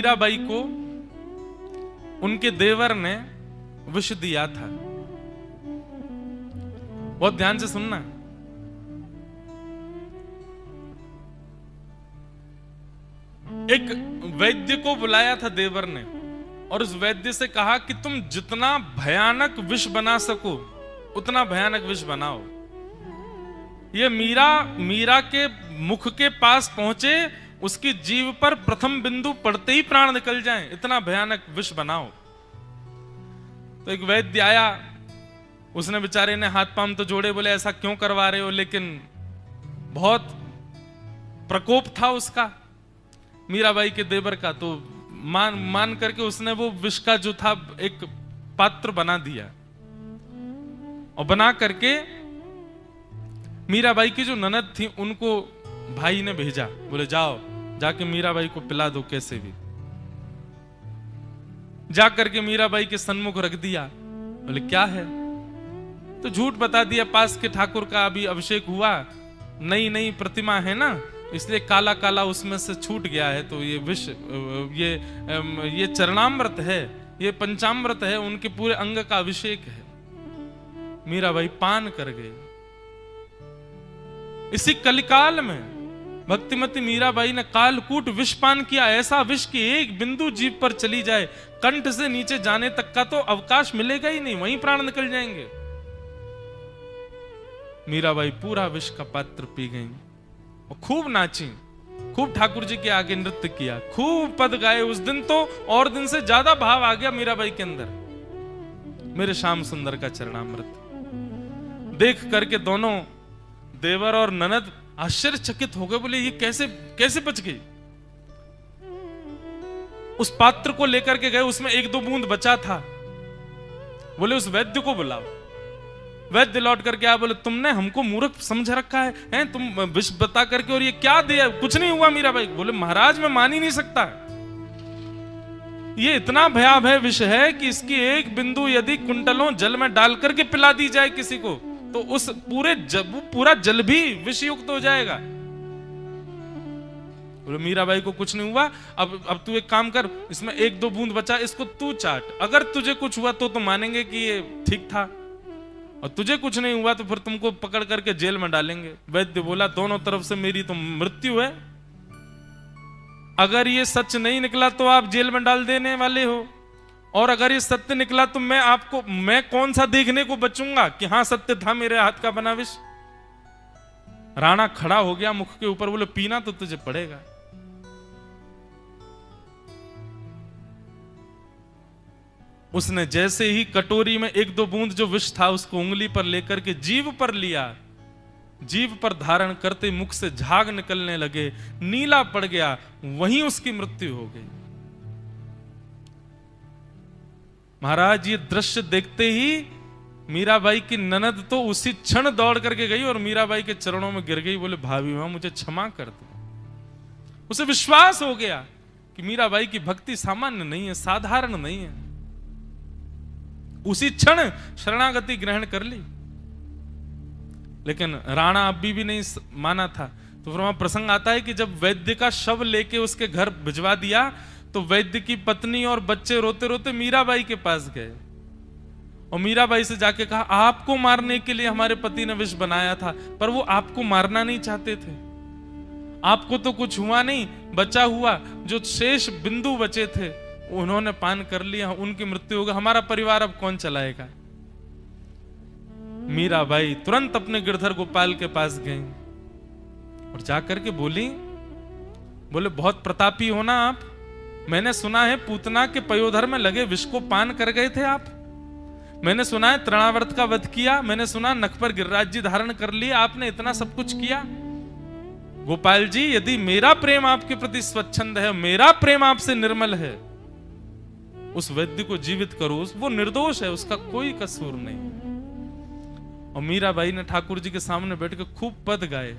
मीराबाई को उनके देवर ने विष दिया था। बहुत ध्यान से सुनना। एक वैद्य को बुलाया था देवर ने और उस वैद्य से कहा कि तुम जितना भयानक विष बना सको उतना भयानक विष बनाओ। ये मीरा के मुख के पास पहुंचे, उसकी जीभ पर प्रथम बिंदु पड़ते ही प्राण निकल जाएं, इतना भयानक विष बनाओ। तो एक वैद्य आया, उसने बेचारे ने हाथ पांव तो जोड़े, बोले ऐसा क्यों करवा रहे हो, लेकिन बहुत प्रकोप था उसका मीराबाई के देवर का। तो मान करके उसने वो विष का जो था एक पात्र बना दिया और बना करके मीराबाई की जो ननद थी उनको भाई ने भेजा, बोले जाओ जाके मीराबाई को पिला दो कैसे भी। जा करके मीराबाई के सन्मुख रख दिया। बोले क्या है, तो झूठ बता दिया, पास के ठाकुर का अभी अभिषेक हुआ, नई प्रतिमा है ना, इसलिए काला काला उसमें से छूट गया है, तो ये विष ये चरणामृत है, ये पंचामृत है, उनके पूरे अंग का अभिषेक है। मीराबाई पान कर गए। इसी कलिकाल में भक्तिमती मीराबाई ने कालकूट विष पान किया, ऐसा विष कि एक बिंदु जीभ पर चली जाए, कंठ से नीचे जाने तक का तो अवकाश मिलेगा ही नहीं, वहीं प्राण निकल जाएंगे। मीराबाई पूरा विष का पात्र पी गई और खूब नाची, खूब ठाकुर जी के आगे नृत्य किया, खूब पद गाए। उस दिन तो और दिन से ज्यादा भाव आ गया मीराबाई के अंदर। मेरे श्याम सुंदर का चरणामृत देख करके दोनों देवर और ननद आश्चर्यचकित हो गए, बोले ये कैसे बच गई। उस पात्र को लेकर के गए, उसमें 1-2 बूंद बचा था। बोले उस वैद्य को बुलाओ। वैद्य लौट करके आया, बोले तुमने हमको मूर्ख समझ रखा है, तुम विष बता करके और ये क्या दिया, कुछ नहीं हुआ मीराबाई। बोले महाराज मैं मान ही नहीं सकता, ये इतना भयावह विष है कि इसकी एक बिंदु यदि कुंटलों जल में डाल करके पिला दी जाए किसी को, तो उस पूरा जल भी विषयुक्त हो जाएगा। बोले मीराबाई को कुछ नहीं हुआ, अब तू एक काम कर, इसमें 1-2 बूंद बचा, इसको तू चाट, अगर तुझे कुछ हुआ तो मानेंगे कि ये ठीक था, और तुझे कुछ नहीं हुआ तो फिर तुमको पकड़ करके जेल में डालेंगे। वैद्य बोला दोनों तरफ से मेरी तो मृत्यु है, अगर ये सच नहीं निकला तो आप जेल में डाल देने वाले हो, और अगर ये सत्य निकला तो मैं कौन सा देखने को बचूंगा कि हाँ सत्य था मेरे हाथ का बना विष। राणा खड़ा हो गया मुख के ऊपर, बोले पीना तो तुझे पड़ेगा। उसने जैसे ही कटोरी में 1-2 बूंद जो विष था उसको उंगली पर लेकर के जीभ पर लिया, जीभ पर धारण करते मुख से झाग निकलने लगे, नीला पड़ गया, वहीं उसकी मृत्यु हो गई। महाराज ये दृश्य देखते ही मीराबाई की ननद तो उसी क्षण दौड़ करके गई और मीराबाई के चरणों में गिर गई, बोले भाभी मां मुझे क्षमा कर दो। उसे विश्वास हो गया कि मीराबाई की भक्ति सामान्य नहीं है, साधारण नहीं है। उसी क्षण शरणागति ग्रहण कर ली। लेकिन राणा अब भी नहीं माना था। तो फिर वहां प्रसंग आता है कि जब वैद्य का शव लेके उसके घर भिजवा दिया तो वैद्य की पत्नी और बच्चे रोते रोते मीराबाई के पास गए और मीराबाई से जाके कहा आपको मारने के लिए हमारे पति ने विष बनाया था, पर वो आपको मारना नहीं चाहते थे, आपको तो कुछ हुआ नहीं, बचा हुआ जो शेष बिंदु बचे थे उन्होंने पान कर लिया, उनकी मृत्यु हो गई, हमारा परिवार अब कौन चलाएगा। मीराबाई तुरंत अपने गिरधर गोपाल के पास गई और जाकर के बोले बहुत प्रतापी हो ना आप, मैंने सुना है पूतना के पयोधर में लगे विष को पान कर गए थे आप, मैंने सुना है तृणावर्त का वध किया, मैंने सुना नख पर गिरिराज जी धारण कर लिया, आपने इतना सब कुछ किया। गोपाल जी यदि मेरा प्रेम आपके प्रति स्वच्छंद है, मेरा प्रेम आपसे निर्मल है, उस वैद्य को जीवित करो, वो निर्दोष है, उसका कोई कसूर नहीं। और मीराबाई ने ठाकुर जी के सामने बैठ के खूब पद गाए।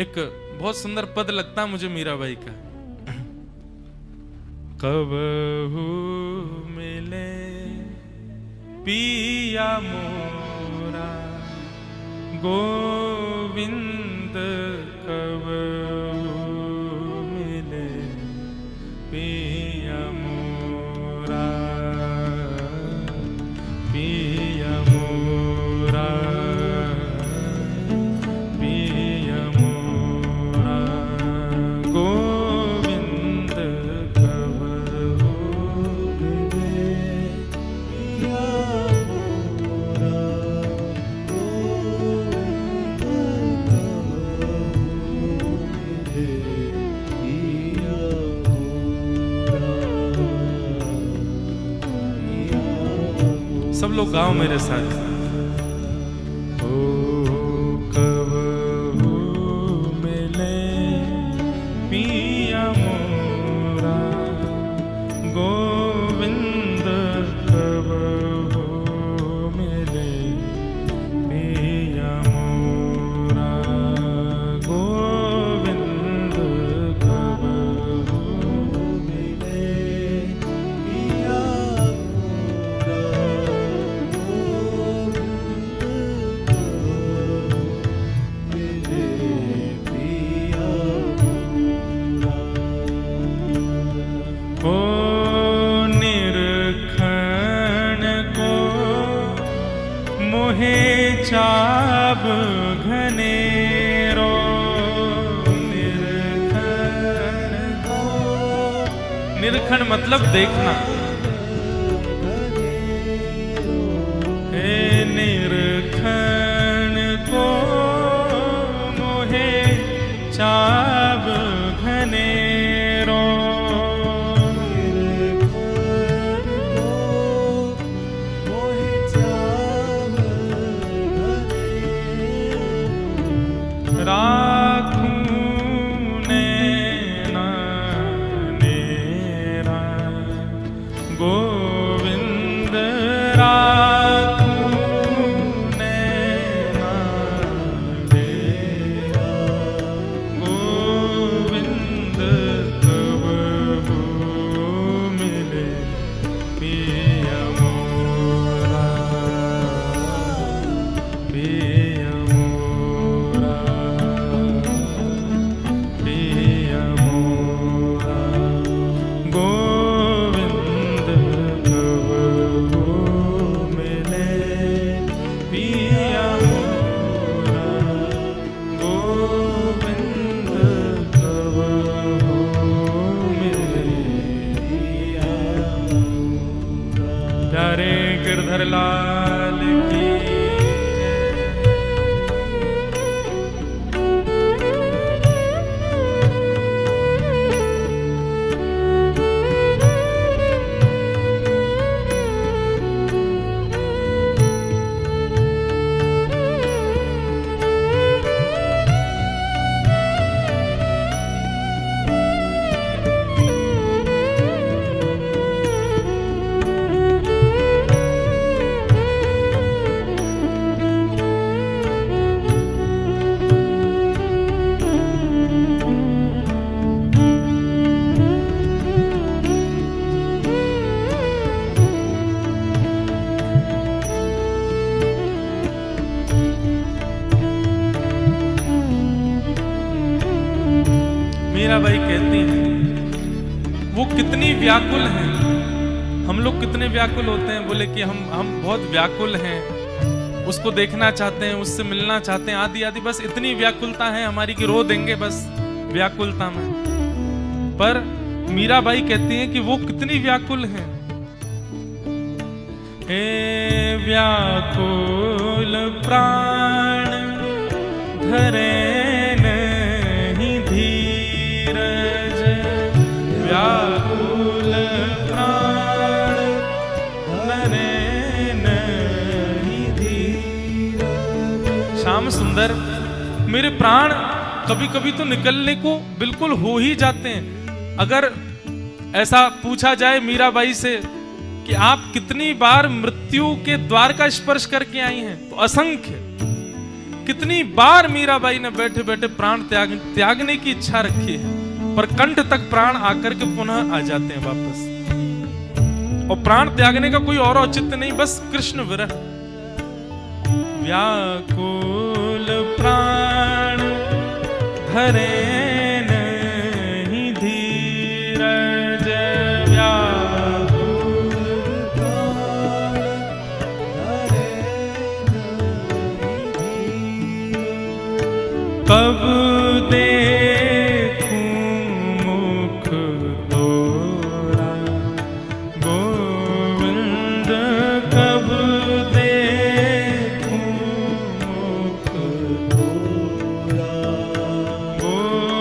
एक बहुत सुंदर पद लगता मुझे मीराबाई का, कबहू मिले पिया मोरा गोविंद कबहू लोग गाओ मेरे साथ। ओ कब मिले पिया मोरा गोविंद, कब मिले पिया मोरा गोविंद, कब मिले पिया ओ निरखण को मोहे चाब घनेरो, निरखण को, निरखण मतलब देखना, हे निरखण को मोहे चाब घनेरो, राखूं नैना नेरा गोविंद, राखूं नैना नेरा गोविंद, कब मिले पिया मोरा, पिया मोरा, पिया मोरा गोविंद, कब मिले पिया मोरा गोविंद, कब मिले पिया मोरा। प्यारे गिरधर लाल की मीराबाई कहती हैं वो कितनी व्याकुल हैं, हम लोग कितने व्याकुल होते हैं, बोले कि हम बहुत व्याकुल हैं, उसको देखना चाहते हैं, उससे मिलना चाहते हैं, आदि आदि, बस इतनी व्याकुलता है हमारी कि रो देंगे बस व्याकुलता में। पर मीराबाई कहती हैं कि वो कितनी व्याकुल हैं। हे व्याकुल प्राण धरे नहीं धीरज, व्याकुल प्राण धरे नहीं धीरज। श्याम सुंदर, मेरे प्राण कभी कभी तो निकलने को बिल्कुल हो ही जाते हैं। अगर ऐसा पूछा जाए मीराबाई से कि आप कितनी बार मृत्यु के द्वार का स्पर्श करके आई हैं, तो असंख्य। कितनी बार मीराबाई ने बैठे बैठे प्राण त्यागने की इच्छा रखी है, पर कंठ तक प्राण आकर के पुनः आ जाते हैं वापस। और प्राण त्यागने का कोई और औचित्य नहीं, बस कृष्ण विरह। व्याकुल प्राण धरे नहीं धीरज, व्याकुल प्राण धरे नहीं धीरज। कब देखूं मुख तोरा गोविंद, कब देखूं मुख तोरा गोविंद,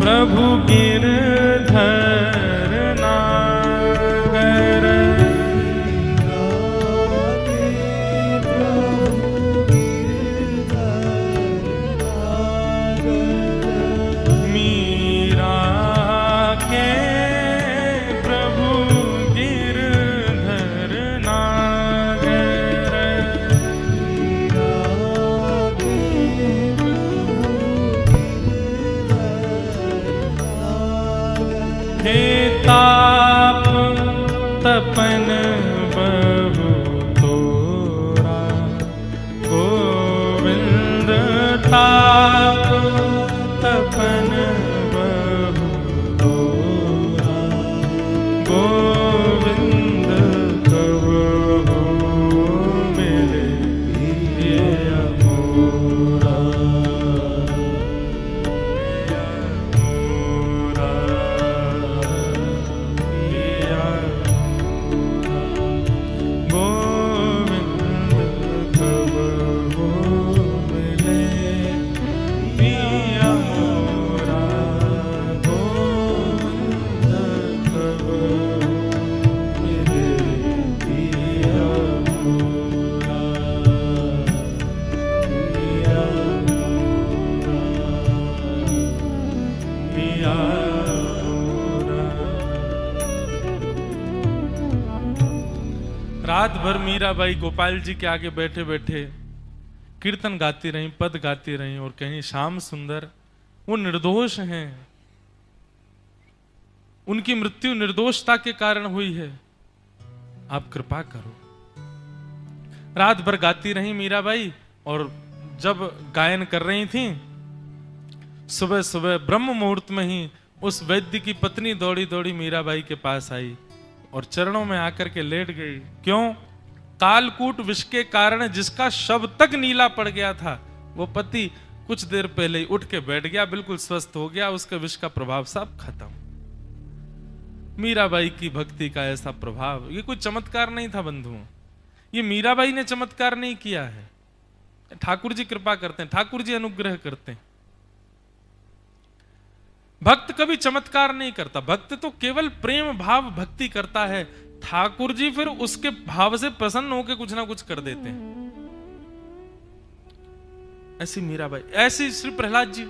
प्रभु गिरधर नागर। मीरा के प्रभु गिरधर नागर। हे ताप तपन बहु तोरा, गोविंद ताप तपन बहु तोरा, गोविंद कबहु मिले प्रिय मोरा। रात भर मीराबाई गोपाल जी के आगे बैठे बैठे कीर्तन गाती रहीं, पद गाती रहीं और कहीं श्याम सुंदर वो निर्दोष हैं, उनकी मृत्यु निर्दोषता के कारण हुई है, आप कृपा करो। रात भर गाती रहीं मीराबाई और जब गायन कर रही थीं, सुबह सुबह ब्रह्म मुहूर्त में ही उस वैद्य की पत्नी दौड़ी दौड़ी मीराबाई के पास आई और चरणों में आकर के लेट गई। क्यों? कालकूट विष के कारण जिसका शव तक नीला पड़ गया था, वो पति कुछ देर पहले ही उठ के बैठ गया, बिल्कुल स्वस्थ हो गया, उसके विष का प्रभाव सब खत्म। मीराबाई की भक्ति का ऐसा प्रभाव, ये कोई चमत्कार नहीं था बंधुओं, ये मीराबाई ने चमत्कार नहीं किया है, ठाकुर जी कृपा करते हैं, ठाकुर जी अनुग्रह करते हैं। भक्त कभी चमत्कार नहीं करता, भक्त तो केवल प्रेम भाव भक्ति करता है, ठाकुर जी फिर उसके भाव से प्रसन्न होकर कुछ ना कुछ कर देते हैं। ऐसी मीराबाई, ऐसी श्री प्रहलाद जी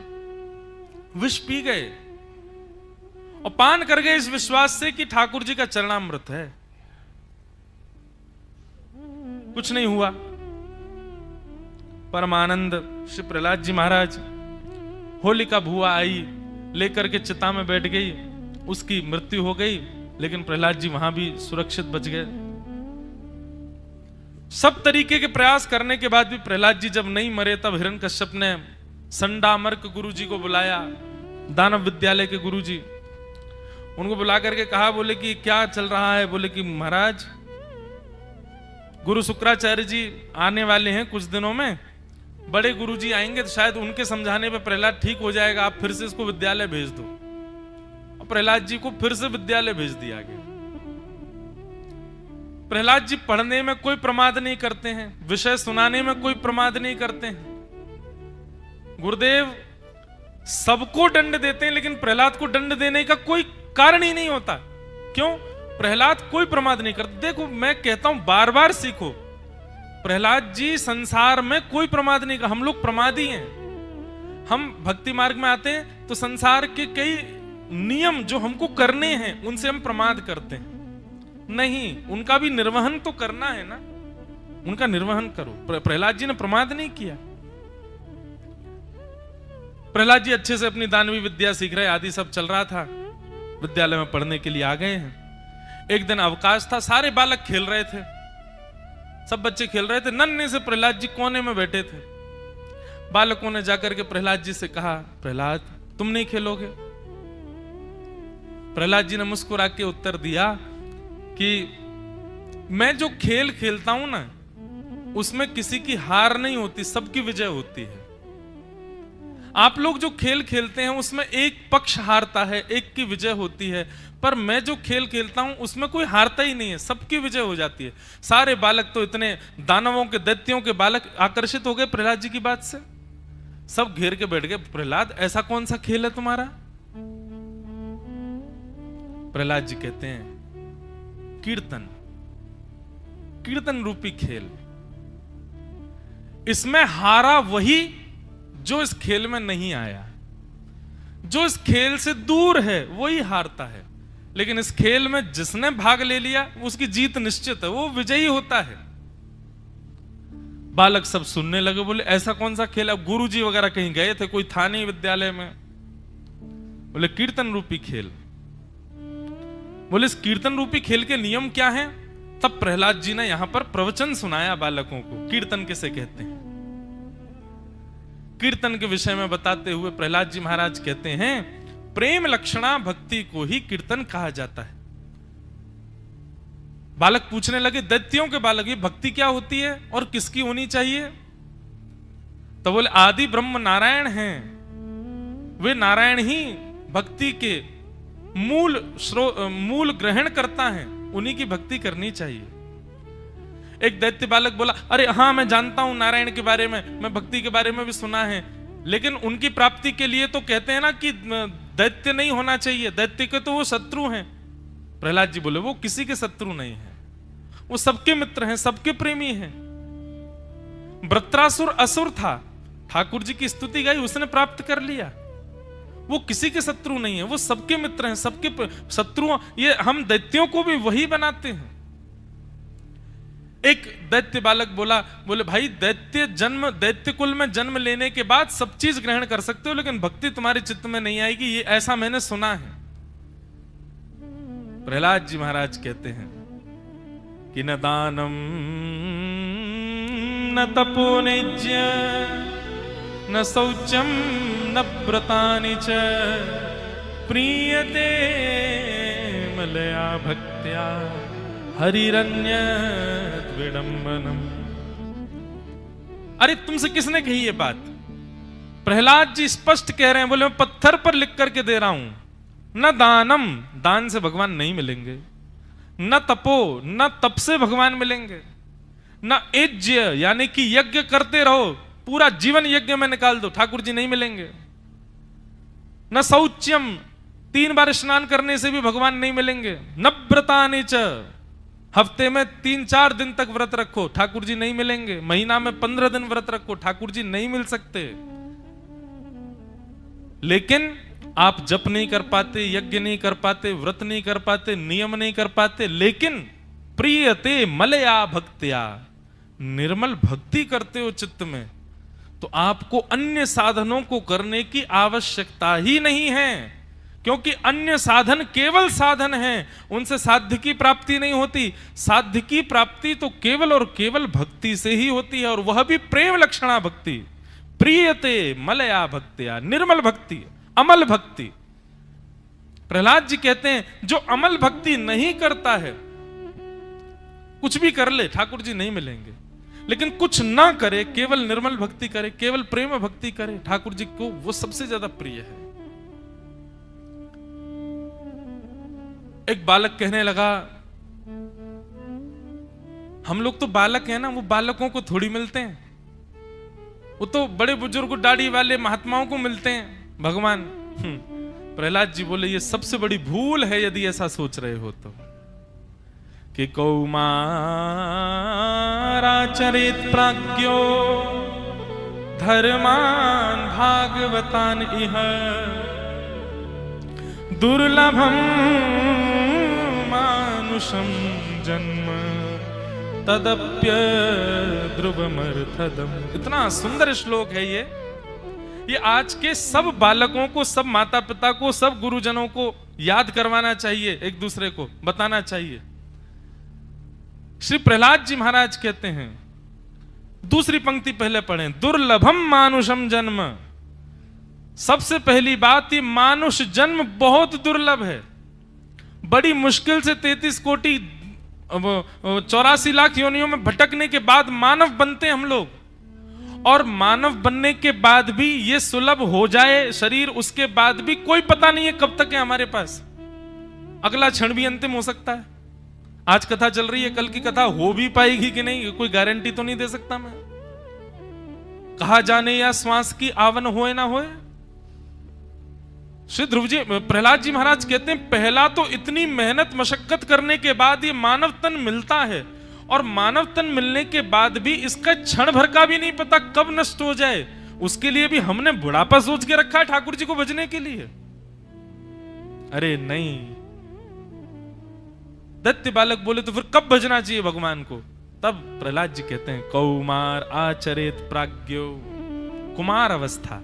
विष पी गए और पान कर गए इस विश्वास से कि ठाकुर जी का चरणामृत है। कुछ नहीं हुआ। परमानंद श्री प्रहलाद जी महाराज, होलिका भुआ आई, लेकर के चिता में बैठ गई, उसकी मृत्यु हो गई, लेकिन प्रहलाद जी वहां भी सुरक्षित बच गए। सब तरीके के प्रयास करने के बाद भी प्रहलाद जी जब नहीं मरे, तब हिरण्यकश्यप ने संडामर्क गुरु जी को बुलाया, दानव विद्यालय के गुरु जी, उनको बुला करके कहा, बोले कि क्या चल रहा है? बोले कि महाराज गुरु शुक्राचार्य जी आने वाले हैं कुछ दिनों में, बड़े गुरुजी आएंगे तो शायद उनके समझाने पे प्रहलाद ठीक हो जाएगा, आप फिर से इसको विद्यालय भेज दो। और प्रहलाद जी को फिर से विद्यालय भेज दिया गया। प्रहलाद जी पढ़ने में कोई प्रमाद नहीं करते हैं, विषय सुनाने में कोई प्रमाद नहीं करते हैं। गुरुदेव सबको दंड देते हैं, लेकिन प्रहलाद को दंड देने का कोई कारण ही नहीं होता। क्यों? प्रहलाद कोई प्रमाद नहीं करते। देखो मैं कहता हूं, बार बार सीखो, प्रहलाद जी संसार में कोई प्रमाद नहीं कर, हम लोग प्रमादी हैं। हम भक्ति मार्ग में आते हैं तो संसार के कई नियम जो हमको करने हैं उनसे हम प्रमाद करते हैं। नहीं, उनका भी निर्वहन तो करना है ना, उनका निर्वहन करो। प्रहलाद जी ने प्रमाद नहीं किया। प्रहलाद जी अच्छे से अपनी दानवी विद्या सीख रहे, आदि सब चल रहा था, विद्यालय में पढ़ने के लिए आ गए हैं। एक दिन अवकाश था, सारे बालक खेल रहे थे, सब बच्चे खेल रहे थे, नन्हे से प्रहलाद जी कोने में बैठे थे। बालकों ने जाकर के प्रहलाद जी से कहा, प्रहलाद तुम नहीं खेलोगे? प्रहलाद जी ने मुस्कुरा के उत्तर दिया कि मैं जो खेल खेलता हूं ना, उसमें किसी की हार नहीं होती, सबकी विजय होती है। आप लोग जो खेल खेलते हैं उसमें एक पक्ष हारता है, एक की विजय होती है, पर मैं जो खेल खेलता हूं उसमें कोई हारता ही नहीं है, सबकी विजय हो जाती है। सारे बालक तो इतने दानवों के, दैत्यों के बालक आकर्षित हो गए प्रहलाद जी की बात से, सब घेर के बैठ गए। प्रहलाद ऐसा कौन सा खेल है तुम्हारा? प्रहलाद जी कहते हैं कीर्तन, कीर्तन रूपी खेल, इसमें हारा वही जो इस खेल में नहीं आया। जो इस खेल से दूर है वही हारता है, लेकिन इस खेल में जिसने भाग ले लिया उसकी जीत निश्चित है, वो विजयी होता है। बालक सब सुनने लगे, बोले ऐसा कौन सा खेल? अब गुरुजी वगैरह कहीं गए थे, कोई था नहीं विद्यालय में। बोले कीर्तन रूपी खेल। बोले इस कीर्तन रूपी खेल के नियम क्या हैं? तब प्रहलाद जी ने यहां पर प्रवचन सुनाया बालकों को, कीर्तन किसे कहते हैं। कीर्तन के विषय में बताते हुए प्रहलाद जी महाराज कहते हैं प्रेम लक्षणा भक्ति को ही कीर्तन कहा जाता है। बालक पूछने लगे, दैत्यों के बालक, ये भक्ति क्या होती है और किसकी होनी चाहिए? तो बोले आदि ब्रह्म नारायण हैं, वे नारायण ही भक्ति के मूल ग्रहण करता है, उन्हीं की भक्ति करनी चाहिए। एक दैत्य बालक बोला, अरे हाँ मैं जानता हूं नारायण के बारे में, मैं भक्ति के बारे में भी सुना है, लेकिन उनकी प्राप्ति के लिए तो कहते हैं ना कि दैत्य नहीं होना चाहिए, दैत्य के तो वो शत्रु हैं। प्रहलाद जी बोले वो किसी के शत्रु नहीं है, वो सबके मित्र हैं, सबके प्रेमी हैं। वृत्रासुर असुर था, ठाकुर जी की स्तुति गाई, उसने प्राप्त कर लिया। वो किसी के शत्रु नहीं है, वो सबके मित्र हैं, सबके शत्रु। ये हम दैत्यों को भी वही बनाते हैं। एक दैत्य बालक बोला, बोले भाई दैत्य कुल में जन्म लेने के बाद सब चीज ग्रहण कर सकते हो, लेकिन भक्ति तुम्हारे चित्त में नहीं आएगी, ये ऐसा मैंने सुना है। प्रहलाद जी महाराज कहते हैं कि न दानम न तपो निज्य न शौचम न व्रतानि च प्रीयते मलया भक्त्या हरिरन्य विडंबनम। अरे तुमसे किसने कही ये बात? प्रहलाद जी स्पष्ट कह रहे हैं, बोले मैं पत्थर पर लिख करके दे रहा हूं, न दानम, दान से भगवान नहीं मिलेंगे, न तपो, न तप से भगवान मिलेंगे, न यज्ञ यानी कि यज्ञ करते रहो, पूरा जीवन यज्ञ में निकाल दो, ठाकुर जी नहीं मिलेंगे, न शौच्यम, 3 बार स्नान करने से भी भगवान नहीं मिलेंगे, न व्रतानि च, हफ्ते में 3-4 दिन तक व्रत रखो, ठाकुर जी नहीं मिलेंगे, महीना में 15 दिन व्रत रखो, ठाकुर जी नहीं मिल सकते। लेकिन आप जप नहीं कर पाते, यज्ञ नहीं कर पाते, व्रत नहीं कर पाते, नियम नहीं कर पाते, लेकिन प्रियते मलया भक्त्या, निर्मल भक्ति करते हो चित्त में, तो आपको अन्य साधनों को करने की आवश्यकता ही नहीं है, क्योंकि अन्य साधन केवल साधन हैं, उनसे साध्य की प्राप्ति नहीं होती। साध्य की प्राप्ति तो केवल और केवल भक्ति से ही होती है, और वह भी प्रेम लक्षणा भक्ति, प्रियते मलया भक्त्या, निर्मल भक्ति, अमल भक्ति। प्रहलाद जी कहते हैं जो अमल भक्ति नहीं करता है, कुछ भी कर ले ठाकुर जी नहीं मिलेंगे, लेकिन कुछ ना करे, केवल निर्मल भक्ति करे, केवल प्रेम भक्ति करे, ठाकुर जी को वो सबसे ज्यादा प्रिय है। एक बालक कहने लगा, हम लोग तो बालक हैं ना, वो बालकों को थोड़ी मिलते हैं, वो तो बड़े बुजुर्ग दाढ़ी वाले महात्माओं को मिलते हैं भगवान। प्रहलाद जी बोले ये सबसे बड़ी भूल है यदि ऐसा सोच रहे हो तो, कि कौमाराचरित प्राज्ञो धर्मान भागवतान इह दुर्लभम मानुषम जन्म तदप्य ध्रुवमर्थदम। इतना सुंदर श्लोक है ये आज के सब बालकों को, सब माता पिता को, सब गुरुजनों को याद करवाना चाहिए, एक दूसरे को बताना चाहिए। श्री प्रहलाद जी महाराज कहते हैं, दूसरी पंक्ति पहले पढ़ें, दुर्लभम मानुषम जन्म। सबसे पहली बात, ये मानुष जन्म बहुत दुर्लभ है, बड़ी मुश्किल से 33 कोटि 84 लाख योनियों में भटकने के बाद मानव बनते हम लोग, और मानव बनने के बाद भी ये सुलभ हो जाए शरीर, उसके बाद भी कोई पता नहीं है कब तक है हमारे पास, अगला क्षण भी अंतिम हो सकता है। आज कथा चल रही है, कल की कथा हो भी पाएगी कि नहीं, कोई गारंटी तो नहीं दे सकता मैं। कहा जाने या श्वास की आवन होए ना होए, श्री ध्रुव जी, प्रहलाद जी महाराज कहते हैं पहला तो इतनी मेहनत मशक्कत करने के बाद ये मानव तन मिलता है, और मानव तन मिलने के बाद भी इसका क्षण भर का भी नहीं पता कब नष्ट हो जाए। उसके लिए भी हमने बुढ़ापा सोच के रखा है ठाकुर जी को भजने के लिए। अरे नहीं, दैत्य बालक बोले तो फिर कब भजना चाहिए भगवान को? तब प्रहलाद जी कहते हैं कौमार आचरित प्राज्ञो, कुमार अवस्था,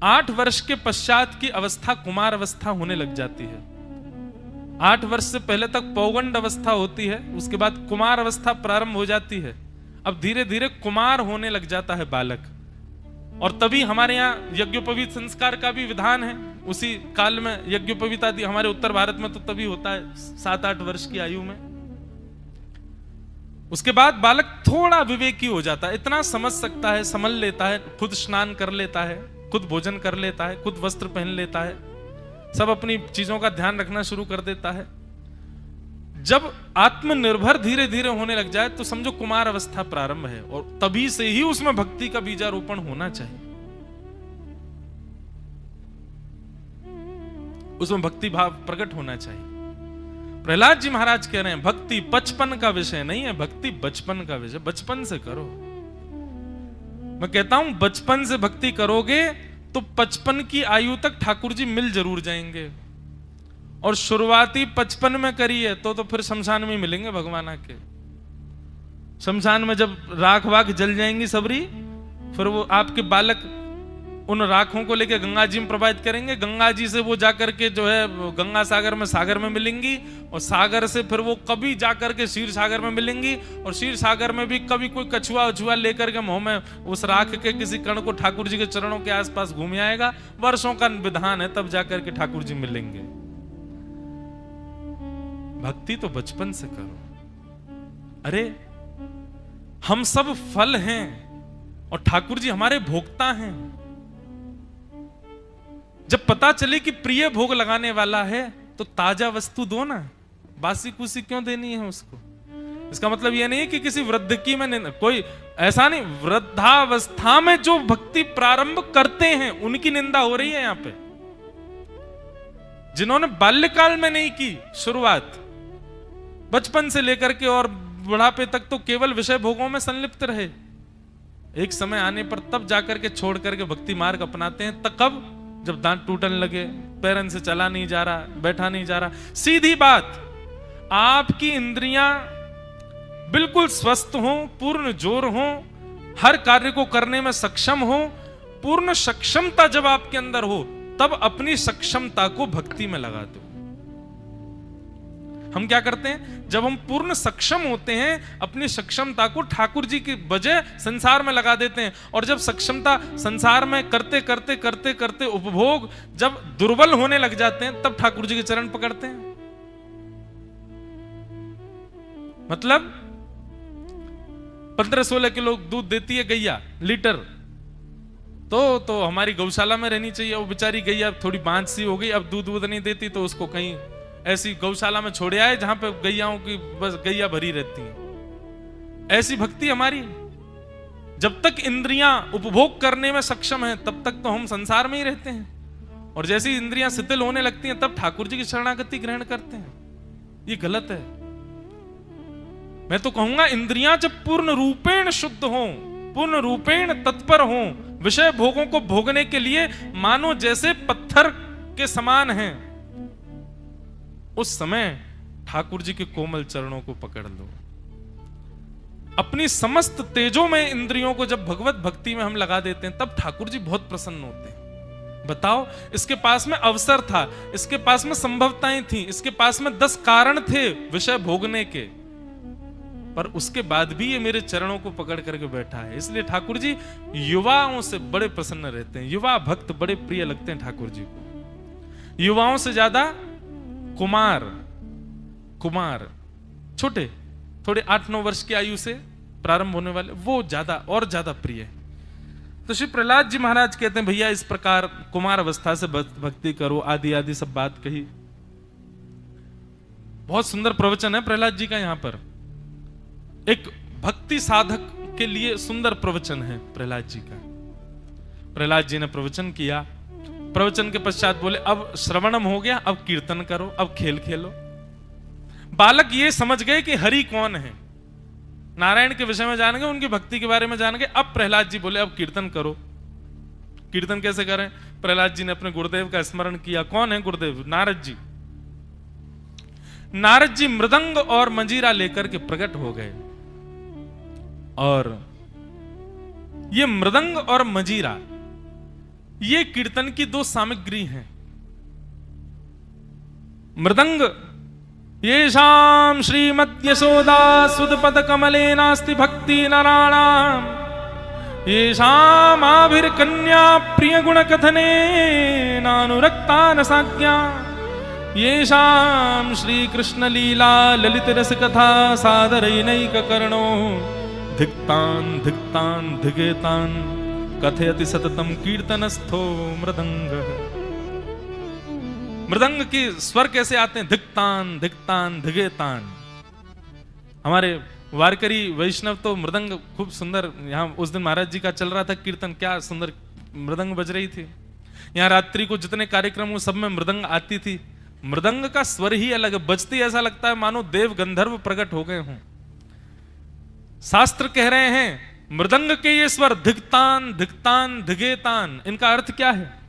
8 वर्ष के पश्चात की अवस्था कुमार अवस्था होने लग जाती है। 8 वर्ष से पहले तक पौगंड अवस्था होती है, उसके बाद कुमार अवस्था प्रारंभ हो जाती है। अब धीरे धीरे कुमार होने लग जाता है बालक, और तभी हमारे यहाँ यज्ञोपवीत संस्कार का भी विधान है। उसी काल में यज्ञोपवीत आदि हमारे उत्तर भारत में तो तभी होता है 7-8 वर्ष की आयु में। उसके बाद बालक थोड़ा विवेकी हो जाता है, इतना समझ सकता है, समझ लेता है, खुद स्नान कर लेता है, खुद भोजन कर लेता है, खुद वस्त्र पहन लेता है, सब अपनी चीजों का ध्यान रखना शुरू कर देता है। जब आत्मनिर्भर धीरे धीरे होने लग जाए तो समझो कुमार अवस्था प्रारंभ है, और तभी से ही उसमें भक्ति का बीजारोपण होना चाहिए। उसमें भक्ति भाव प्रकट होना चाहिए। प्रहलाद जी महाराज कह रहे हैं भक्ति 55 का विषय नहीं है, भक्ति बचपन का विषय। बचपन से करो। मैं कहता हूं बचपन से भक्ति करोगे तो 55 की आयु तक ठाकुर जी मिल जरूर जाएंगे, और शुरुआती 55 में करिए तो फिर शमशान में मिलेंगे भगवान आके। शमशान में जब राख वाख जल जाएंगी सबरी, फिर वो आपके बालक उन राखों को लेकर गंगा जी में प्रवाहित करेंगे। गंगा जी से वो जाकर के जो है गंगा सागर में मिलेंगी, और सागर से फिर वो कभी जाकर के क्षीर सागर में मिलेंगी, और क्षीर सागर में भी कभी कोई कछुआ उछुआ लेकर के मुंह में उस राख के किसी कण को ठाकुर जी के चरणों के आसपास घूम आएगा। वर्षों का विधान है, तब जाकर के ठाकुर जी मिलेंगे। भक्ति तो बचपन से करो। अरे हम सब फल हैं और ठाकुर जी हमारे भोक्ता हैं। जब पता चले कि प्रिय भोग लगाने वाला है तो ताजा वस्तु दो ना, बासी कुसी क्यों देनी है उसको? इसका मतलब यह नहीं कि किसी वृद्ध की में कोई ऐसा नहीं, वृद्धावस्था में जो भक्ति प्रारंभ करते हैं उनकी निंदा हो रही है यहां पे। जिन्होंने बाल्यकाल में नहीं की शुरुआत, बचपन से लेकर के और बुढ़ापे तक तो केवल विषय भोगों में संलिप्त रहे, एक समय आने पर तब जाकर के छोड़ करके भक्ति मार्ग अपनाते हैं। तब कब? जब दांत टूटने लगे, पैरन से चला नहीं जा रहा, बैठा नहीं जा रहा। सीधी बात, आपकी इंद्रियां बिल्कुल स्वस्थ हो, पूर्ण जोर हो, हर कार्य को करने में सक्षम हो, पूर्ण सक्षमता जब आपके अंदर हो, तब अपनी सक्षमता को भक्ति में लगा दो। हम क्या करते हैं? जब हम पूर्ण सक्षम होते हैं, अपनी सक्षमता को ठाकुर जी की बजाय संसार में लगा देते हैं, और जब सक्षमता संसार में करते करते करते करते उपभोग जब दुर्बल होने लग जाते हैं, तब ठाकुर जी के चरण पकड़ते हैं। मतलब 15-16 किलो दूध देती है गैया लीटर, तो हमारी गौशाला में रहनी चाहिए। वो बेचारी गैया थोड़ी बांझ सी हो गई, अब दूध नहीं देती, तो उसको कहीं ऐसी गौशाला में छोड़े आए जहां पे गैयाओं की बस गैया भरी रहती है। ऐसी भक्ति हमारी। जब तक इंद्रियां उपभोग करने में सक्षम हैं, तब तक तो हम संसार में ही रहते हैं, और जैसी इंद्रियां शिथिल होने लगती हैं, तब ठाकुर जी की शरणागति ग्रहण करते हैं। ये गलत है। मैं तो कहूंगा इंद्रियां जब पूर्ण रूपेण शुद्ध हो, पूर्ण रूपेण तत्पर हो, विषय भोगों को भोगने के लिए मानो जैसे पत्थर के समान हैं, उस समय ठाकुर जी के कोमल चरणों को पकड़ लो। अपनी समस्त तेजों में इंद्रियों को जब भगवत भक्ति में हम लगा देते हैं, तब ठाकुर जी बहुत प्रसन्न होते हैं। बताओ, इसके पास में अवसर था, इसके पास में संभवताएं थी, इसके पास में 10 कारण थे विषय भोगने के, पर उसके बाद भी ये मेरे चरणों को पकड़ करके बैठा है। इसलिए ठाकुर जी युवाओं से बड़े प्रसन्न रहते हैं। युवा भक्त बड़े प्रिय लगते हैं ठाकुर जी को, युवाओं से ज्यादा कुमार छोटे थोड़े 8-9 वर्ष की आयु से प्रारंभ होने वाले, वो ज्यादा और ज्यादा प्रिय है। तो श्री प्रहलाद जी महाराज कहते हैं भैया इस प्रकार कुमार अवस्था से भक्ति करो, आदि आदि सब बात कही। बहुत सुंदर प्रवचन है प्रहलाद जी का। यहां पर एक भक्ति साधक के लिए सुंदर प्रवचन है प्रहलाद जी का। प्रहलाद जी ने प्रवचन किया, प्रवचन के पश्चात बोले अब श्रवणम हो गया, अब कीर्तन करो, अब खेल खेलो। बालक ये समझ गए कि हरि कौन है, नारायण के विषय में जान गए, उनकी भक्ति के बारे में जान गए। अब प्रहलाद जी बोले अब कीर्तन करो। कीर्तन कैसे करें? प्रहलाद जी ने अपने गुरुदेव का स्मरण किया। कौन है गुरुदेव? नारद जी। नारद जी मृदंग और मंजीरा लेकर के प्रकट हो गए, और ये मृदंग और मंजीरा ये कीर्तन की दो सामग्री हैं। मृदंग येषां श्रीमद् यशोदा सुदपद कमले नास्ति भक्ति नराणाम, येषां आभिर्कन्या प्रिय गुण कथने नानुरक्ता न साज्ञा, येषां श्री कृष्ण लीला ललित रस कथा सादरैनैक कर्णो धिक्तान धिक्तान धिगेतान कथयति सततम कीर्तनस्थो मृदंग। मृदंग के स्वर कैसे आते हैं? धिक्तान धिक्तान धिगेतान। हमारे वारकरी वैष्णव तो मृदंग खूब सुंदर, यहाँ उस दिन महाराज जी का चल रहा था कीर्तन, क्या सुंदर मृदंग बज रही थी। यहाँ रात्रि को जितने कार्यक्रम सब में मृदंग आती थी। मृदंग का स्वर ही अलग है, बजती ऐसा लगता है मानो देव गंधर्व प्रकट हो गए हों। शास्त्र कह रहे हैं मृदंग के ये स्वर धिक्तान धिक्तान धिगेतान, इनका अर्थ क्या है?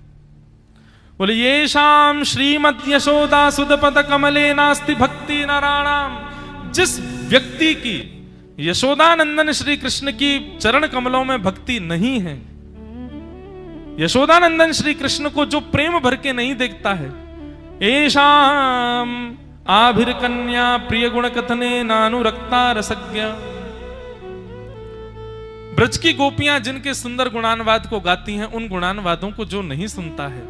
बोले येषां श्रीमद् यशोदा सुदपद कमले नास्ति भक्ति नराणाम। जिस व्यक्ति की यशोदानंदन श्री कृष्ण की चरण कमलों में भक्ति नहीं है, यशोदानंदन श्री कृष्ण को जो प्रेम भर के नहीं देखता है, येषां आभिर्कन्या प्रिय गुण कथने नानुरक्ता रसज्ञा। ब्रज की गोपियां जिनके सुंदर गुणानुवाद को गाती हैं, उन गुणानुवादों को जो नहीं सुनता है,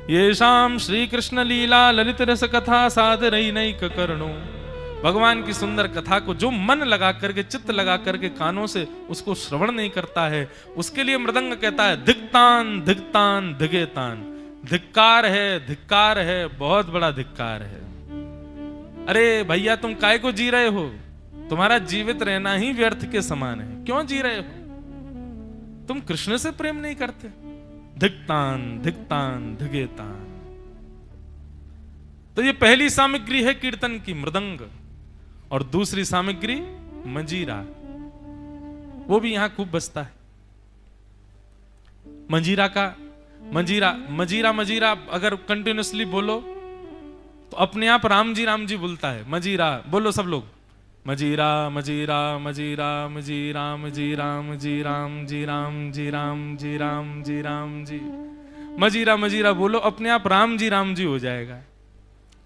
येषां श्री कृष्ण लीला ललित रस कथा सादरैनैक कर्णो, भगवान की सुंदर कथा को जो मन लगा करके चित्त लगा करके कानों से उसको श्रवण नहीं करता है, उसके लिए मृदंग कहता है धिक्तान धिक्तान धिगेतान। धिक्कार है, बहुत बड़ा धिक्कार है। अरे भैया तुम काय को जी रहे हो? तुम्हारा जीवित रहना ही व्यर्थ के समान है। क्यों जी रहे हो? तुम कृष्ण से प्रेम नहीं करते। धिक्तान धिक्तान धिगेतान। तो ये पहली सामग्री है कीर्तन की, मृदंग, और दूसरी सामग्री मंजीरा, वो भी यहां खूब बजता है। मंजीरा अगर कंटिन्यूसली बोलो तो अपने आप राम जी बोलता है। मंजीरा बोलो सब लोग, मजीरा मजीरा मजीरा मजी राम जी राम जी राम जी राम जी राम जी राम जी राम जी। मजीरा बोलो, अपने आप राम जी हो जाएगा।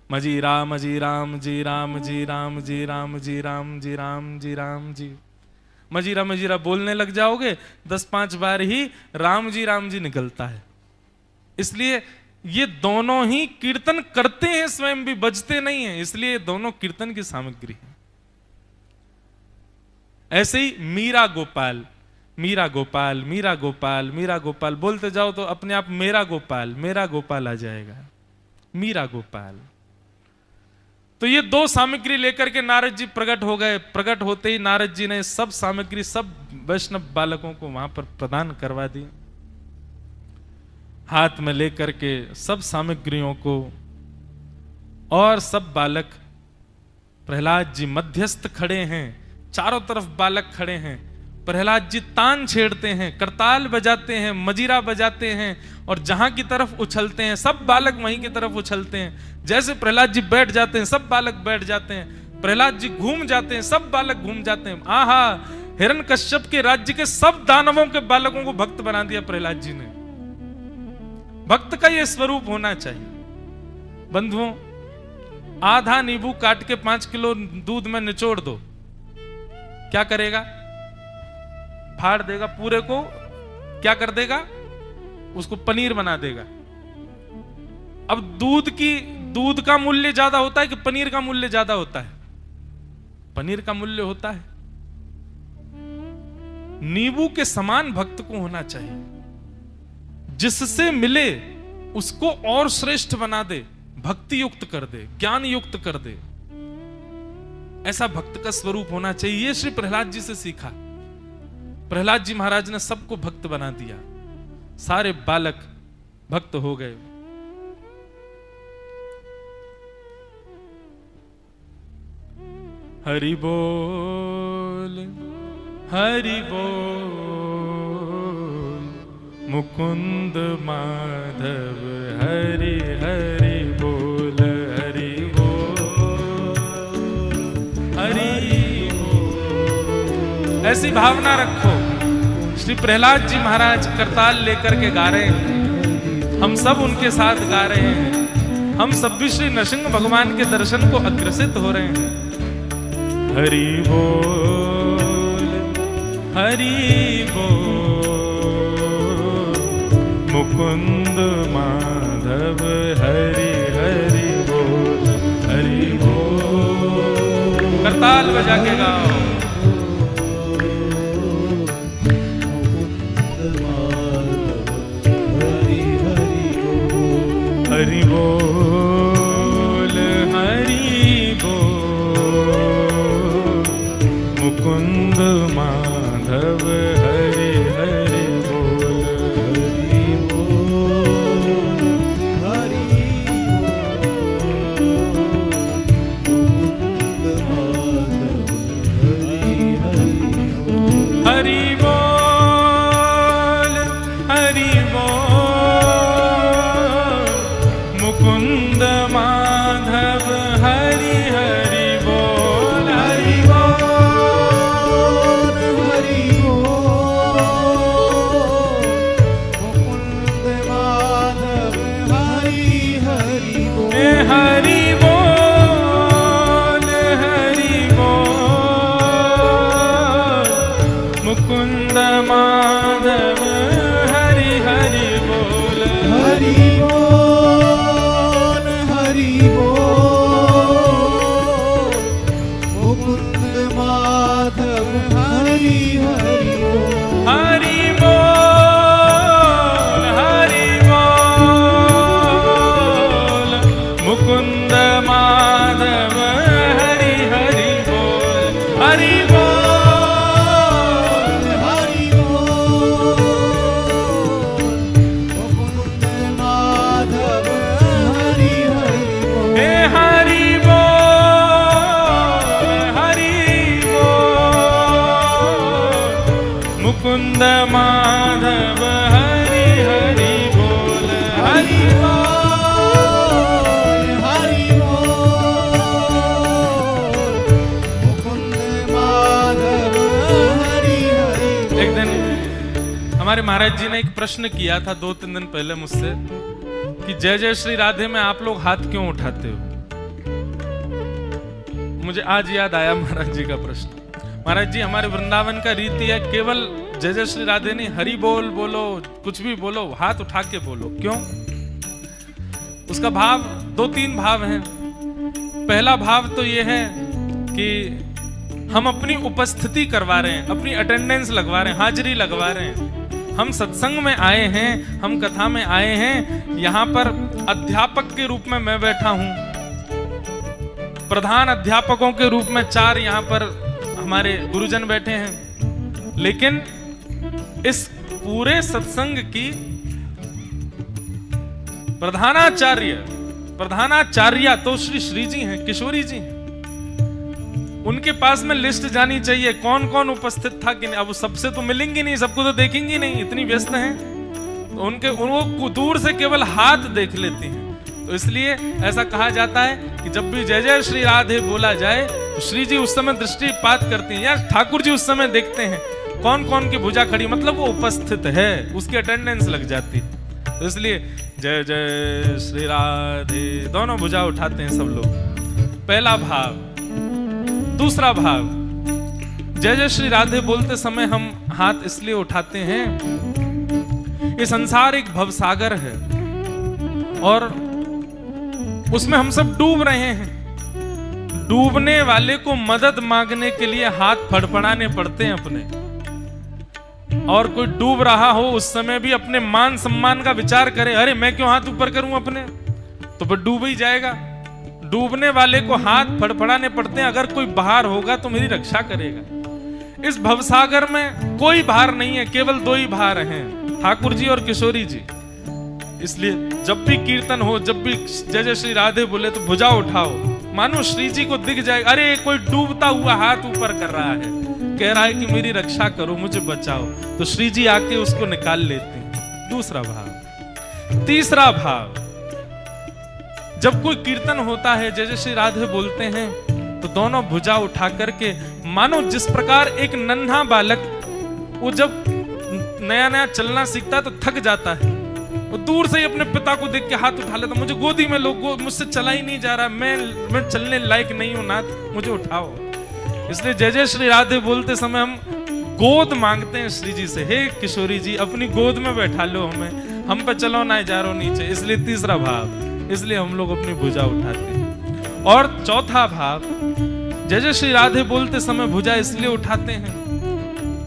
मजीरा मजी राम जी राम जी राम जी राम जी राम जी राम जी राम जी। मजीरा बोलने लग जाओगे 10-5 बार ही राम जी निकलता है। इसलिए ये दोनों ही कीर्तन करते हैं, स्वयं भी बजते नहीं हैं, इसलिए दोनों कीर्तन की सामग्री है। ऐसे ही मीरा गोपाल बोलते जाओ तो अपने आप मेरा गोपाल आ जाएगा। मीरा गोपाल। तो ये दो सामग्री लेकर के नारद जी प्रकट हो गए। प्रकट होते ही नारद जी ने सब सामग्री सब वैष्णव बालकों को वहां पर प्रदान करवा दी। हाथ में लेकर के सब सामग्रियों को, और सब बालक, प्रहलाद जी मध्यस्थ खड़े हैं, चारों तरफ बालक खड़े हैं। प्रहलाद जी तान छेड़ते हैं, करताल बजाते हैं, मजीरा बजाते हैं, और जहां की तरफ उछलते हैं सब बालक वहीं की तरफ उछलते हैं। जैसे प्रहलाद जी बैठ जाते हैं सब बालक बैठ जाते हैं। प्रहलाद जी घूम जाते हैं सब बालक घूम जाते हैं। आहा, हिरण्यकश्यप के राज्य के सब दानवों के बालकों को भक्त बना दिया प्रहलाद जी ने। भक्त का यह स्वरूप होना चाहिए। बंधुओं, आधा नींबू काट के 5 किलो दूध में निचोड़ दो, क्या करेगा? फाड़ देगा पूरे को। क्या कर देगा? उसको पनीर बना देगा। अब दूध का मूल्य ज्यादा होता है कि पनीर का मूल्य ज्यादा होता है? पनीर का मूल्य होता है। नींबू के समान भक्त को होना चाहिए, जिससे मिले उसको और श्रेष्ठ बना दे, भक्ति युक्त कर दे, ज्ञान युक्त कर दे। ऐसा भक्त का स्वरूप होना चाहिए। ये श्री प्रहलाद जी से सीखा। प्रहलाद जी महाराज ने सबको भक्त बना दिया। सारे बालक भक्त हो गए। हरि बोल हरि बोल मुकुंद माधव हरि हरि बोल हरि बोल हरि बोल। ऐसी भावना रखो। श्री प्रहलाद जी महाराज करताल लेकर के गा रहे हैं, हम सब उनके साथ गा रहे हैं, हम सब भी श्री नृसिंह भगवान के दर्शन को अग्रसित हो रहे हैं। हरि बोल हरि बोल मुकुंद माधव हरि हरि बोल हरि बोल। करताल बजा के गाओ। हरि बोल हरि बोल मुकुंद माधव हरि हरि बोल हरि बोल हरि हरि बोल हरि बोल मुकुंद माधव हरि हरि बोल हरि बोल हरि बोल मुकुंद माधव हरि हरि बोल हरि बोल हरि बोल मुकुंद माधव हरि हरि बोल हरि बोल हरि बोल मुकुंद माधव हरि हरि बोल हरि बोल हरि बोल मुकुंद माधव हरि हरि बोल हरि बोल हरि मुकुंद माधव हरि हरि बोल हरि बोल हरि बोल मुकुंद माधव हरि हरि। एक दिन हमारे महाराज जी ने एक प्रश्न किया था 2-3 दिन पहले मुझसे कि जय जय श्री राधे में आप लोग हाथ क्यों उठाते हो। मुझे आज याद आया महाराज जी का प्रश्न। महाराज जी, हमारे वृंदावन का रीति है केवल जय जय श्री राधे नहीं, हरि बोल बोलो, कुछ भी बोलो, हाथ उठा के बोलो। क्यों? उसका भाव 2-3 भाव हैं। पहला भाव तो ये है कि हम अपनी उपस्थिति करवा रहे हैं, अपनी अटेंडेंस लगवा रहे हैं, हाजिरी लगवा रहे हैं। हम सत्संग में आए हैं, हम कथा में आए हैं, यहाँ पर अध्यापक के रूप में मैं बैठा हूं, प्रधान अध्यापकों के रूप में 4 यहाँ पर हमारे गुरुजन बैठे हैं। लेकिन इस पूरे सत्संग की प्रधानाचार्य तो श्री जी हैं, किशोरी जी हैं। उनके पास में लिस्ट जानी चाहिए कौन कौन उपस्थित था कि नहीं। अब सबसे तो मिलेंगी नहीं, सबको तो देखेंगी नहीं, इतनी व्यस्त हैं। तो उनको दूर से केवल हाथ देख लेती हैं। तो इसलिए ऐसा कहा जाता है कि जब भी जय जय श्री राधे बोला जाए तो श्री जी उस समय दृष्टिपात करती हैं, या ठाकुर जी उस समय देखते हैं कौन कौन की भुजा खड़ी, मतलब वो उपस्थित है, उसकी अटेंडेंस लग जाती है। तो इसलिए जय जय श्री राधे दोनों भुजा उठाते हैं सब लोग। पहला भाव। दूसरा भाव, जय जय श्री राधे बोलते समय हम हाथ इसलिए उठाते हैं, ये संसार एक भवसागर है और उसमें हम सब डूब रहे हैं। डूबने वाले को मदद मांगने के लिए हाथ फड़फड़ाने पड़ते हैं अपने। और कोई डूब रहा हो उस समय भी अपने मान सम्मान का विचार करे, अरे मैं क्यों हाथ ऊपर करूं अपने, तो फिर डूब ही जाएगा। डूबने वाले को हाथ फड़फड़ाने पड़ते हैं, अगर कोई बाहर होगा तो मेरी रक्षा करेगा। इस भवसागर में कोई भार नहीं है, केवल 2 ही भार हैं, ठाकुर जी और किशोरी जी। इसलिए जब भी कीर्तन हो, जब भी जय जय श्री राधे बोले तो भुजा उठाओ, मानो श्री जी को दिख जाए, अरे कोई डूबता हुआ हाथ ऊपर कर रहा है, कह रहा है कि मेरी रक्षा करो, मुझे बचाओ, तो श्री जी आके उसको निकाल लेते हैं। दूसरा भाव। तीसरा भाव, जब कोई कीर्तन होता है, जय जय श्री राधे बोलते हैं, तो दोनों भुजा उठा करके, मानो जिस प्रकार एक नन्हा बालक वो जब नया नया चलना सीखता है तो थक जाता है, वो दूर से ही अपने पिता को देख के हाथ उठा लेता, मुझे गोदी में लो, मुझसे चला ही नहीं जा रहा, मैं चलने लायक नहीं हूं नाथ, मुझे उठाओ। इसलिए जय जय श्री राधे बोलते समय हम गोद मांगते हैं श्री जी से, हे किशोरी जी अपनी गोद में बैठा लो हमें, हम पे चलो ना जा रो नीचे। इसलिए तीसरा भाव, इसलिए हम लोग अपनी भुजा उठाते हैं। और चौथा भाव, जय जय श्री राधे बोलते समय भुजा इसलिए उठाते हैं,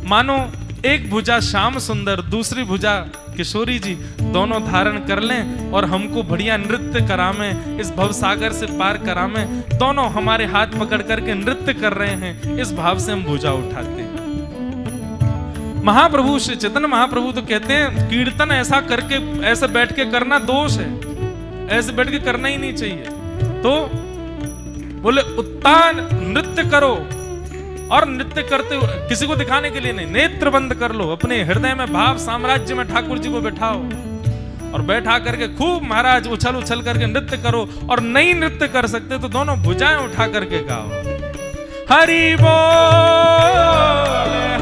मानो एक भुजा श्याम सुंदर, दूसरी भुजा किशोरी जी दोनों धारण कर लें और हमको बढ़िया नृत्य करावें, इस भवसागर से पार करावें, दोनों हमारे हाथ पकड़ करके नृत्य कर रहे हैं, इस भाव से हम भुजा उठाते हैं। महाप्रभु श्री चैतन्य महाप्रभु तो कहते हैं कीर्तन ऐसा करके, ऐसे बैठ के करना दोष है, ऐसे बैठ के करना ही नहीं चाहिए। तो बोले उत्तान नृत्य करो, और नृत्य करते हुए किसी को दिखाने के लिए नहीं, नेत्र बंद कर लो, अपने हृदय में भाव साम्राज्य में ठाकुर जी को बैठाओ, और बैठा करके खूब महाराज उछल उछल करके नृत्य करो। और नहीं नृत्य कर सकते तो दोनों भुजाएं उठा करके गाओ, हरि बोल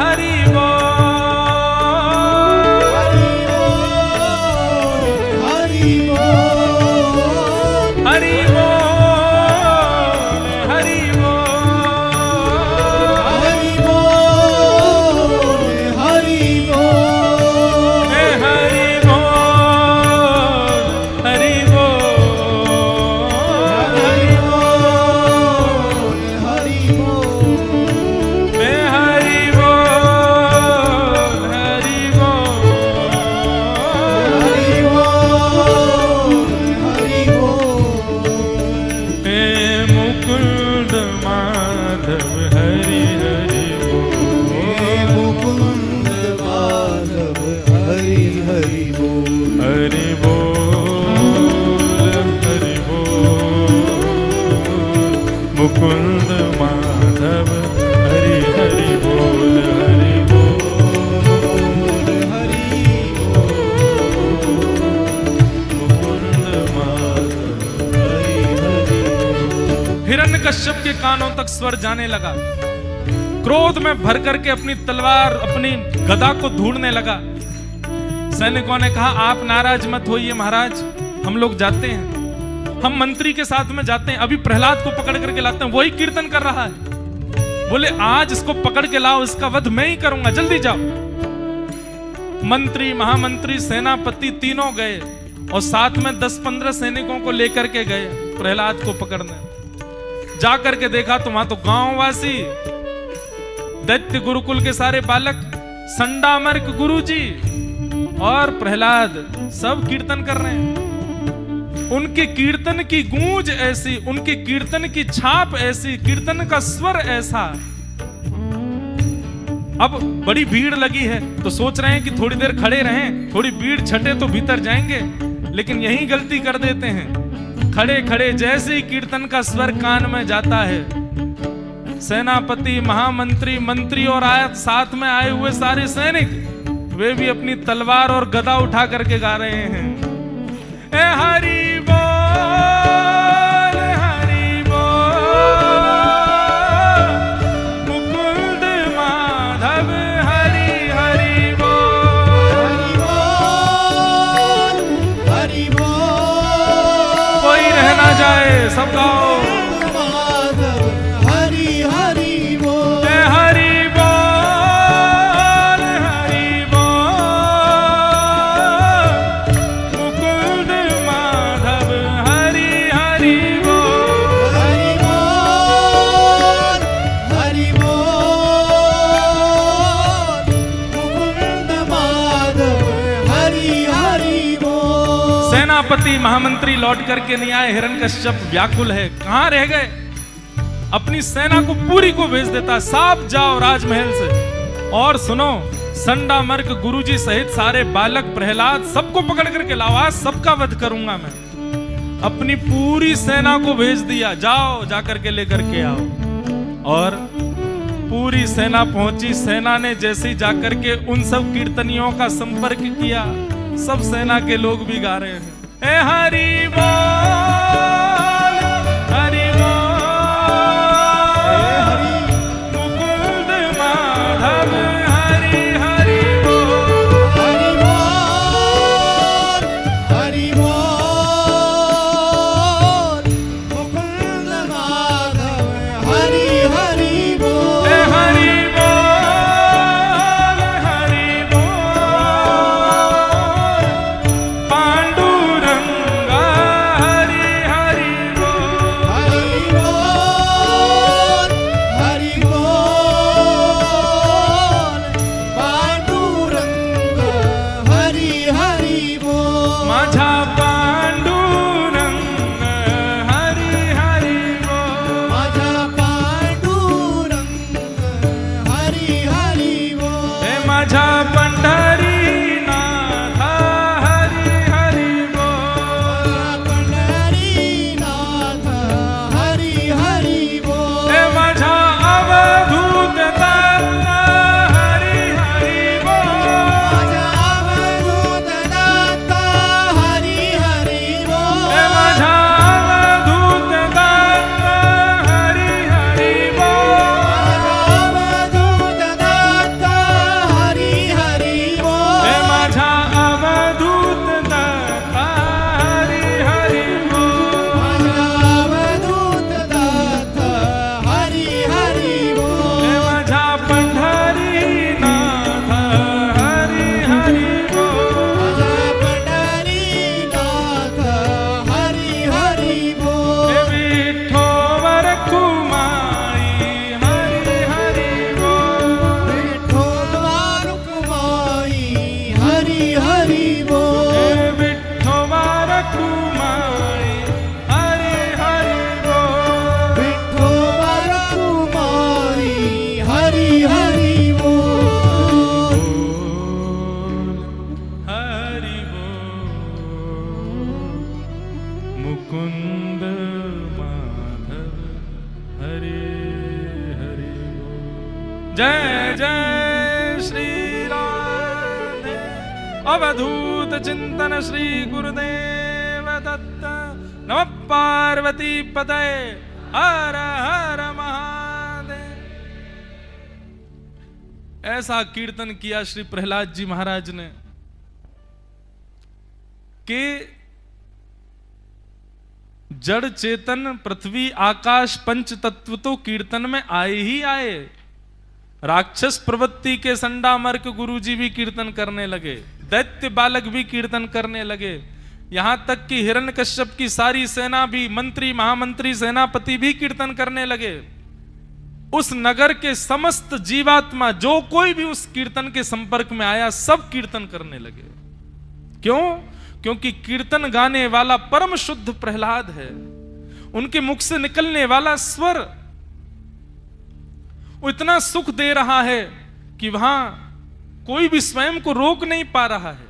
हरि बोल हरि बोल हरि बोल मुकुंद माधव हरि हरि बोल हरि बोल हरि मुकुंद माधव हरि हरि। हिरण्यकश्यप के कानों तक स्वर जाने लगा, क्रोध में भर करके अपनी तलवार अपनी गदा को ढूंढने लगा। सैनिकों ने कहा आप नाराज मत होइए महाराज, हम लोग जाते हैं, हम मंत्री के साथ में जाते हैं, अभी प्रहलाद को पकड़ करके लाते हैं, वही कीर्तन कर रहा है। बोले आज इसको पकड़ के लाओ, इसका वध मैं ही करूंगा, जल्दी जाओ। मंत्री महामंत्री सेनापति तीनों गए और साथ में 10-15 सैनिकों को लेकर के गए प्रहलाद को पकड़ने। जाकर के देखा तो वहां तो गांववासी, दैत्य गुरुकुल के सारे बालक, संडामर्क गुरुजी और प्रहलाद सब कीर्तन कर रहे हैं। उनके कीर्तन की गूंज ऐसी, उनके कीर्तन की छाप ऐसी, कीर्तन का स्वर ऐसा। अब बड़ी भीड़ लगी है तो सोच रहे हैं कि थोड़ी देर खड़े रहें, थोड़ी भीड़ छटे तो भीतर जाएंगे, लेकिन यही गलती कर देते हैं। खड़े खड़े जैसे ही कीर्तन का स्वर कान में जाता है, सेनापति महामंत्री मंत्री और साथ में आए हुए सारे सैनिक, वे भी अपनी तलवार और गदा उठा करके गा रहे हैं, ए हरि बोल हरि बोल मुकुंद माधव हरि हरि बोल हरि बोल। कोई रह ना जाए, सब गाओ माधव हरि हरि बोल, ए हरि बोल हरि बोल मुकुंद माधव हरि हरि बोल, हरि बोल हरि बोल मुकुंद माधव हरि हरि बोल। सेनापति महामंत्री लौट करके नहीं आए, हिरण्यकश्यप व्याकुल है, कहां रह गए। अपनी सेना को पूरी को भेज देता, साफ जाओ राजमहल से, और सुनो, संडा मर्क गुरुजी सहित सारे बालक प्रहलाद सबको पकड़ करके लाओ, आज सबका वध करूंगा मैं। अपनी पूरी सेना को भेज दिया, जाओ जाकर के लेकर के आओ। और पूरी सेना पहुंची। सेना ने जैसे ही जाकर के उन सब कीर्तनियों का संपर्क किया, सब सेना के लोग भी गा रहे हैं, ए हरि बोल, हरि बोल, मुकुंद माधव, हरि हरि बोल, हरि बोल, हरि बोल, मुकुंद माधव, हरि हरि बोल, ए हरि बोल, हरि बोल, पांडुरंगा, हरि हरि बोल, हरि बोल, हरि बोल, पांडुरंग, हरि हरि बोल, माझा पांडुरंग, हरि हरि बोल, माझा पांडुरंग, हरि हरि बोल, हे माझा पंढरीनाथ, हरि हरि बोल, पंढरीनाथ, हरि हरि बोल, हे माझा अवधूत दत्त, हरि हरि बोल, माझा अवधूत दत्त, हरि हरि बोल, हे माझा अवधूत दत्त, हरि हरि बोल, अवधूत दत्त, हरि हरि बोल, हे माझा अवधूत दत्त, हरि हरि बोल, अवधूत दत्त, हरि हरि बोल, हे माझा पंढरीनाथ, हरि हरि बोल, पंढरीनाथ, हरि हरि बोल, हे विठोवर कुमाई, हरि हरि बोल, विठोबा रुक्माई, हरि हरि बोल, हे विठोवर कुमाई, हरि हरि बोल, विठोबा रुक्माई, हरि हरि बोल, हरि बोल, मुकुंद माधव, हरि हरि बोल। जय जय श्री राधे, अवधूत चिंतन श्री गुरुदेव दत्त। नमः पार्वती पतये, हर हर महादेव। ऐसा कीर्तन किया श्री प्रहलाद जी महाराज ने कि जड़ चेतन पृथ्वी आकाश पंच तत्व तो कीर्तन में आए ही आए। राक्षस प्रवृत्ति के संडामर्क गुरुजी भी कीर्तन करने लगे, दैत्य बालक भी कीर्तन करने लगे, यहां तक कि हिरण्यकश्यप की सारी सेना भी, मंत्री महामंत्री सेनापति भी कीर्तन करने लगे। उस नगर के समस्त जीवात्मा जो कोई भी उस कीर्तन के संपर्क में आया, सब कीर्तन करने लगे। क्यों? क्योंकि कीर्तन गाने वाला परम शुद्ध प्रहलाद है। उनके मुख से निकलने वाला स्वर वो इतना सुख दे रहा है कि वहां कोई भी स्वयं को रोक नहीं पा रहा है।